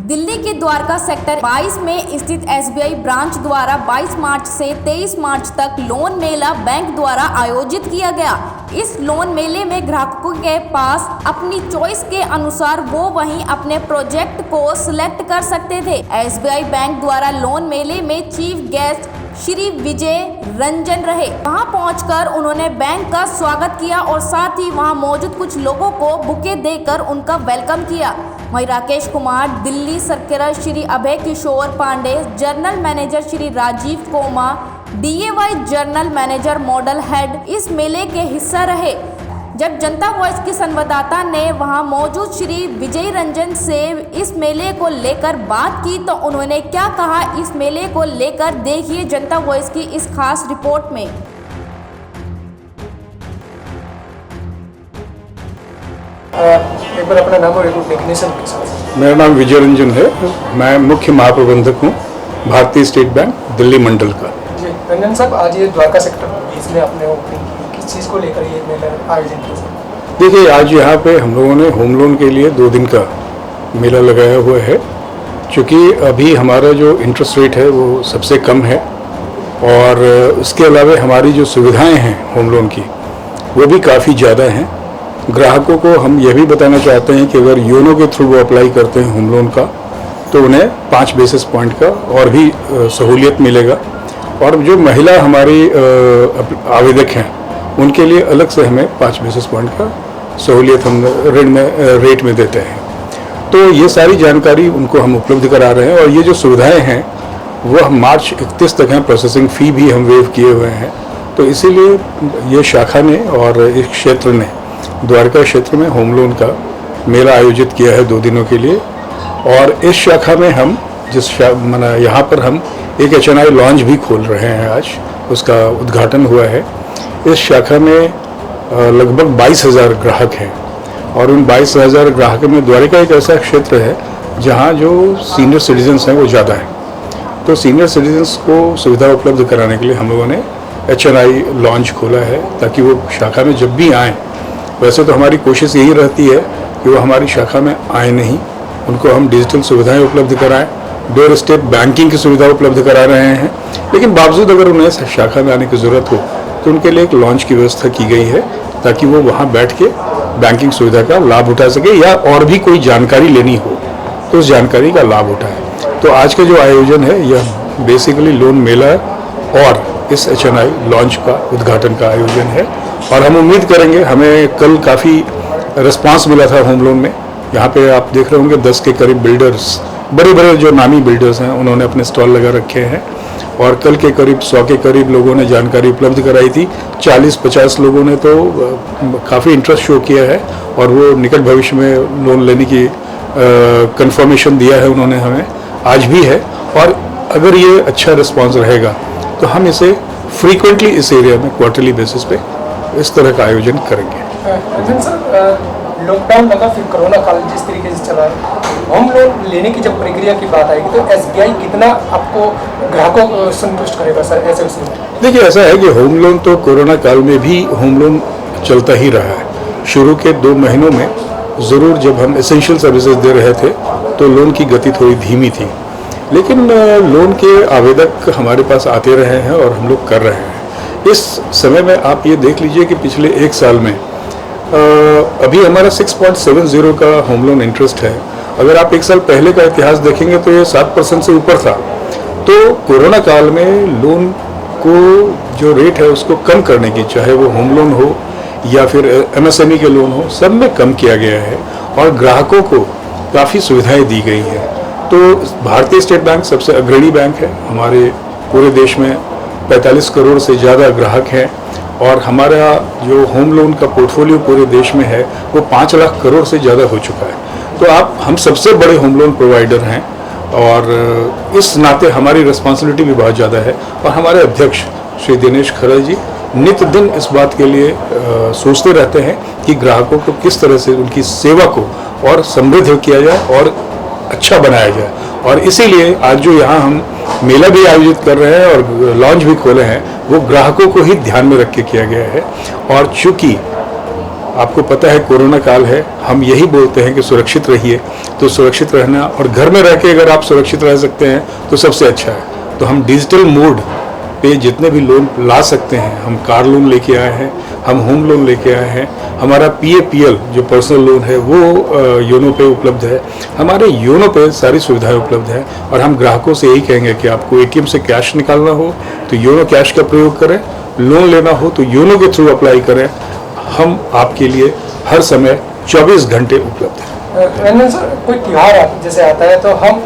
दिल्ली के द्वारका सेक्टर 22 में स्थित एसबीआई ब्रांच द्वारा 22 मार्च से 23 मार्च तक लोन मेला बैंक द्वारा आयोजित किया गया। इस लोन मेले में ग्राहकों के पास अपनी चॉइस के अनुसार वो वहीं अपने प्रोजेक्ट को सिलेक्ट कर सकते थे। एसबीआई बैंक द्वारा लोन मेले में चीफ गेस्ट श्री विजय रंजन रहे। वहां पहुंचकर उन्होंने बैंक का स्वागत किया और साथ ही वहां मौजूद कुछ लोगों को बुके देकर उनका वेलकम किया। वहीं राकेश कुमार, दिल्ली सर्किलर Shri Abhay Kishore Pandey, general manager Shri Rajeev Koma, DAY general manager model head इस मेले के हिस्सा रहे। जब जनता वॉइस की संवाददाता ने वहां मौजूद श्री विजय रंजन से इस मेले को लेकर बात की तो उन्होंने क्या कहा, इस मेले को लेकर देखिए जनता वॉइस की इस खास रिपोर्ट में। एक बार अपना नाम और डेफिनेशन के साथ। मेरा नाम विजय रंजन है। मैं मुख्य महाप्रबंधक हूँ भारतीय स्टेट बैंक दिल्ली मंडल का। जी रंजन साहब, आज ये द्वारका सेक्टर 20 में आपने ओपनिंग की, किस चीज़ को लेकर ये मेला आयोजन किया? देखिए, आज यहाँ पे हम लोगों ने होम लोन के लिए 2 दिन का मेला लगाया हुआ है। चूँकि अभी हमारा जो इंटरेस्ट रेट है वो सबसे कम है और उसके अलावा हमारी जो सुविधाएँ हैं होम लोन की वो भी काफ़ी ज़्यादा हैं। ग्राहकों को हम यह भी बताना चाहते हैं कि अगर योनो के थ्रू वो अप्लाई करते हैं होम लोन का तो उन्हें 5 बेसिस पॉइंट का और भी सहूलियत मिलेगा। और जो महिला हमारी आवेदक हैं उनके लिए अलग से हमें 5 बेसिस पॉइंट का सहूलियत हम ऋण में रेट में देते हैं। तो ये सारी जानकारी उनको हम उपलब्ध करा रहे हैं और ये जो सुविधाएँ हैं वह मार्च 31 तक हैं। प्रोसेसिंग फ़ी भी हम वेव किए हुए हैं। तो इसीलिए ये शाखा ने और इस क्षेत्र ने द्वारका क्षेत्र में होम लोन का मेला आयोजित किया है 2 दिनों के लिए। और इस शाखा में हम यहाँ पर हम एक HNI लॉन्च भी खोल रहे हैं। आज उसका उद्घाटन हुआ है। इस शाखा में लगभग 22,000 ग्राहक हैं और उन 22,000 ग्राहकों में द्वारका एक ऐसा क्षेत्र है जहाँ जो सीनियर सिटीजन्स हैं वो ज़्यादा हैं। तो सीनियर सिटीजन्स को सुविधा उपलब्ध कराने के लिए हम लोगों ने HNI लॉन्च खोला है ताकि वो शाखा में जब भी आएँ, वैसे तो हमारी कोशिश यही रहती है कि वो हमारी शाखा में आए नहीं, उनको हम डिजिटल सुविधाएं उपलब्ध कराएं, डोर स्टेप बैंकिंग की सुविधा उपलब्ध करा रहे हैं। लेकिन बावजूद अगर उन्हें शाखा में आने की ज़रूरत हो तो उनके लिए एक लॉन्च की व्यवस्था की गई है ताकि वो वहाँ बैठ के बैंकिंग सुविधा का लाभ उठा सके या और भी कोई जानकारी लेनी हो तो उस जानकारी का लाभ उठाए। तो आज का जो आयोजन है यह बेसिकली लोन मेला और इस HNI लॉन्च का उद्घाटन का आयोजन है। और हम उम्मीद करेंगे, हमें कल काफ़ी रिस्पांस मिला था होम लोन में। यहाँ पे आप देख रहे होंगे 10 के करीब बिल्डर्स, बड़े बड़े जो नामी बिल्डर्स हैं उन्होंने अपने स्टॉल लगा रखे हैं और कल के करीब 100 के करीब लोगों ने जानकारी उपलब्ध कराई थी। 40-50 लोगों ने तो काफ़ी इंटरेस्ट शो किया है और वो निकट भविष्य में लोन लेने की कंफर्मेशन दिया है उन्होंने हमें, आज भी है। और अगर ये अच्छा रिस्पॉन्स रहेगा तो हम इसे फ्रीक्वेंटली इस एरिया में क्वार्टरली बेसिस पे इस तरह का आयोजन करेंगे। रंजन सर, लॉकडाउन लगा, फिर कोरोना काल जिस तरीके से चला है, होम लोन लेने की जब प्रक्रिया की बात आएगी तो SBI कितना आपको ग्राहकों को संतुष्ट करेगा सर ऐसे उसमें? देखिए, ऐसा है कि होम लोन तो कोरोना काल में भी होम लोन चलता ही रहा है। शुरू के 2 महीनों में ज़रूर जब हम एसेंशियल सर्विसेज दे रहे थे तो लोन की गति थोड़ी धीमी थी, लेकिन लोन के आवेदक हमारे पास आते रहे हैं और हम लोग कर रहे हैं। इस समय में आप ये देख लीजिए कि पिछले 1 साल में अभी हमारा 6.70 का होम लोन इंटरेस्ट है। अगर आप 1 साल पहले का इतिहास देखेंगे तो ये 7% से ऊपर था। तो कोरोना काल में लोन को जो रेट है उसको कम करने की, चाहे वो होम लोन हो या फिर MSME के लोन हो, सब में कम किया गया है और ग्राहकों को काफ़ी सुविधाएं दी गई हैं। तो भारतीय स्टेट बैंक सबसे अग्रणी बैंक है। हमारे पूरे देश में 45 करोड़ से ज़्यादा ग्राहक हैं और हमारा जो होम लोन का पोर्टफोलियो पूरे देश में है वो 5 लाख करोड़ से ज़्यादा हो चुका है। तो हम सबसे बड़े होम लोन प्रोवाइडर हैं और इस नाते हमारी रिस्पॉन्सिबिलिटी भी बहुत ज़्यादा है। और हमारे अध्यक्ष श्री दिनेश खरा जी नित्य दिन इस बात के लिए सोचते रहते हैं कि ग्राहकों को किस तरह से उनकी सेवा को और समृद्ध किया जाए और अच्छा बनाया जाए। और इसीलिए आज जो यहाँ हम मेला भी आयोजित कर रहे हैं और लॉन्च भी खोले हैं वो ग्राहकों को ही ध्यान में रख के किया गया है। और चूँकि आपको पता है कोरोना काल है, हम यही बोलते हैं कि सुरक्षित रहिए। तो सुरक्षित रहना और घर में रह के अगर आप सुरक्षित रह सकते हैं तो सबसे अच्छा है। तो हम डिजिटल मोड पे जितने भी लोन ला सकते हैं, हम कार लोन लेके आए हैं, हम होम लोन लेके आए हैं, हमारा PAPL जो पर्सनल लोन है वो योनो पे उपलब्ध है, हमारे योनो पे सारी सुविधाएं उपलब्ध है। और हम ग्राहकों से यही कहेंगे कि आपको ATM से कैश निकालना हो तो योनो कैश का प्रयोग करें, लोन लेना हो तो योनो के थ्रू अप्लाई करें। हम आपके लिए हर समय 24 घंटे उपलब्ध हैं। रंजन सर, कोई त्यौहार जैसे आता है तो हम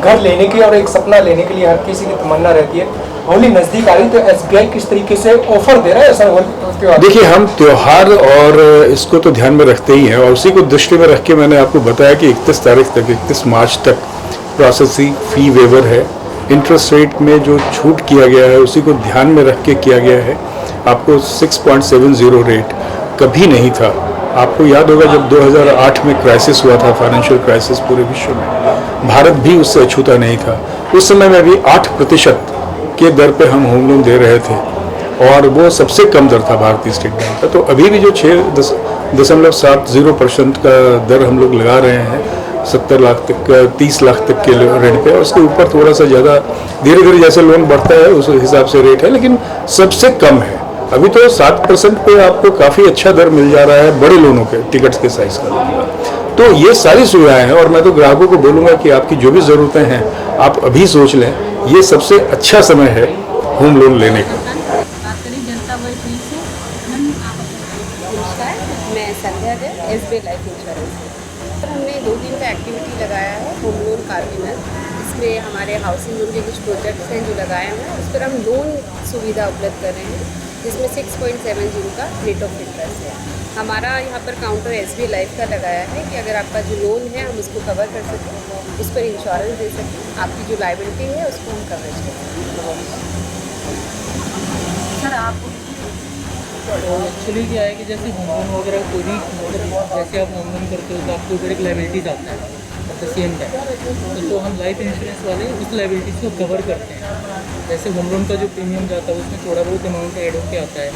घर लेने की और एक सपना लेने के लिए हर किसी की तमन्ना रहती है। होली नज़दीक आ रही तो SBI किस तरीके से ऑफर दे रहा है सर त्यौहार? देखिए, हम त्यौहार और इसको तो ध्यान में रखते ही हैं और उसी को दृष्टि में रख के मैंने आपको बताया कि 31 तारीख तक, 31 मार्च तक प्रोसेसिंग फ़ी वेवर है। इंटरेस्ट रेट में जो छूट किया गया है उसी को ध्यान में रख के किया गया है। आपको 6.70 रेट कभी नहीं था। आपको याद होगा जब 2008 में क्राइसिस हुआ था, फाइनेंशियल क्राइसिस पूरे विश्व में, भारत भी उससे अछूता नहीं था। उस समय में भी 8% के दर पे हम होम लोन दे रहे थे और वो सबसे कम दर था भारतीय स्टेट बैंक का। तो अभी भी जो 6.70% का दर हम लोग लगा रहे हैं 70 लाख तक, 30 लाख तक के रेट पे, और उसके ऊपर थोड़ा सा ज़्यादा धीरे धीरे जैसे लोन बढ़ता है उस हिसाब से रेट है, लेकिन सबसे कम है। अभी तो 7% पे आपको काफ़ी अच्छा दर मिल जा रहा है बड़े लोनों के, टिकट्स के साइज़ का। तो ये सारी सुविधाएं हैं और मैं तो ग्राहकों को बोलूँगा कि आपकी जो भी ज़रूरतें हैं आप अभी सोच लें, ये सबसे अच्छा समय है होम लोन लेने का। नमस्कार, मैं संध्या दे, SBI लाइफ इंश्योरेंस से। हमने 2 दिन का एक्टिविटी लगाया है होम लोन कार विनर। इसमें हमारे हाउसिंग लोन के कुछ प्रोजेक्ट्स हैं जो लगाए हुए हैं, उस पर हम लोन सुविधा उपलब्ध कर रहे हैं, जिसमें 6.70 का रेट ऑफ इंटरेस्ट है। हमारा यहाँ पर काउंटर SBI लाइफ का लगाया है कि अगर आपका जो लोन है हम उसको कवर कर सकें, उस पर इंश्योरेंस दे सकें, आपकी जो लायबिलिटी है उसको हम कवरेज करें। सर आप एक्चुअली क्या है कि जैसे होम लोन वगैरह कोई भी, जैसे आप होम लोन करते हो तो आपको ऊपर एक लाइबिलिटीज आता है एट द सेम टाइम, तो हम लाइफ इंश्योरेंस वाले उस लाइबिलिटीज़ को कवर करते हैं। जैसे होम लोन का जो प्रीमियम जाता है उसमें थोड़ा बहुत अमाउंट ऐड होकर आता है,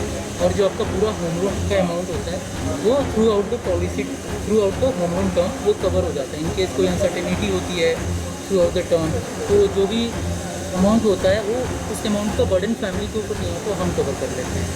और जो आपका पूरा होम लोन का अमाउंट होता है वो through out the policy, through out the home loan term वो कवर हो जाता है। इनकेस कोई अनसर्टेनिटी होती है थ्रू आउट द टर्म, तो जो भी अमाउंट होता है वो उस अमाउंट का बर्डन फैमिली के ऊपर नहीं है तो हम कवर कर लेते हैं।